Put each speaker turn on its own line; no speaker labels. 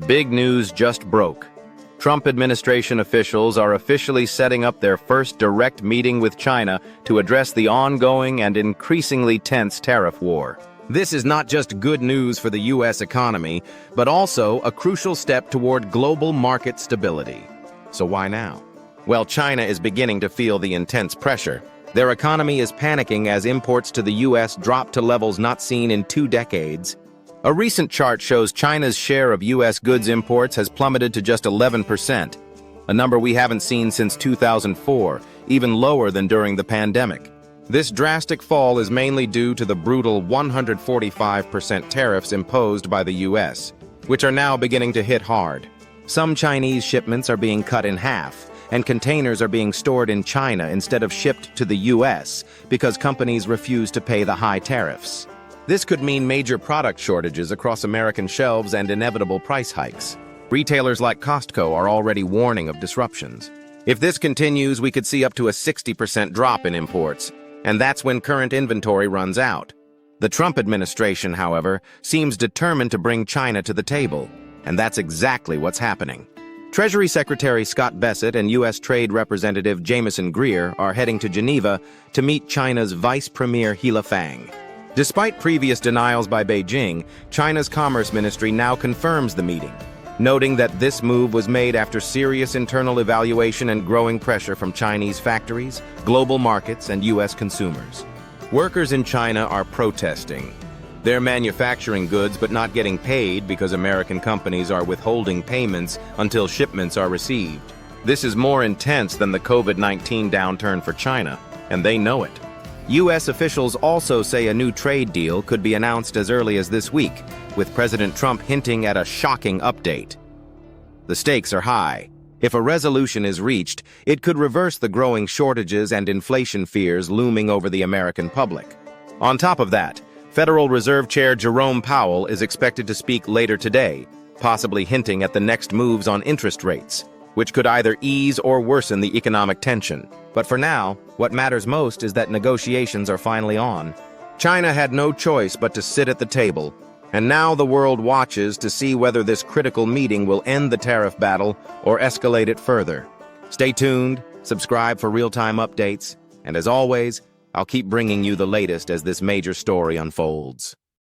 Big news just broke. Trump administration officials are officially setting up their first direct meeting with China to address the ongoing and increasingly tense tariff war. This is not just good news for the U.S. economy, but also a crucial step toward global market stability. So why now? Well, China is beginning to feel the intense pressure. Their economy is panicking as imports to the U.S. drop to levels not seen in 2 decades. A recent chart shows China's share of U.S. goods imports has plummeted to just 11%, a number we haven't seen since 2004, even lower than during the pandemic. This drastic fall is mainly due to the brutal 145% tariffs imposed by the U.S., which are now beginning to hit hard. Some Chinese shipments are being cut in half, and containers are being stored in China instead of shipped to the U.S. because companies refuse to pay the high tariffs. This could mean major product shortages across American shelves and inevitable price hikes. Retailers like Costco are already warning of disruptions. If this continues, we could see up to a 60% drop in imports, and that's when current inventory runs out. The Trump administration, however, seems determined to bring China to the table, and that's exactly what's happening. Treasury Secretary Scott Bessent and U.S. Trade Representative Jamieson Greer are heading to Geneva to meet China's Vice Premier He Lifeng. Despite previous denials by Beijing, China's Commerce Ministry now confirms the meeting, noting that this move was made after serious internal evaluation and growing pressure from Chinese factories, global markets, and U.S. consumers. Workers in China are protesting. They're manufacturing goods but not getting paid because American companies are withholding payments until shipments are received. This is more intense than the COVID-19 downturn for China, and they know it. U.S. officials also say a new trade deal could be announced as early as this week, with President Trump hinting at a shocking update. The stakes are high. If a resolution is reached, it could reverse the growing shortages and inflation fears looming over the American public. On top of that, Federal Reserve Chair Jerome Powell is expected to speak later today, possibly hinting at the next moves on interest rates, which could either ease or worsen the economic tension. But for now, what matters most is that negotiations are finally on. China had no choice but to sit at the table, and now the world watches to see whether this critical meeting will end the tariff battle or escalate it further. Stay tuned, subscribe for real-time updates, and as always, I'll keep bringing you the latest as this major story unfolds.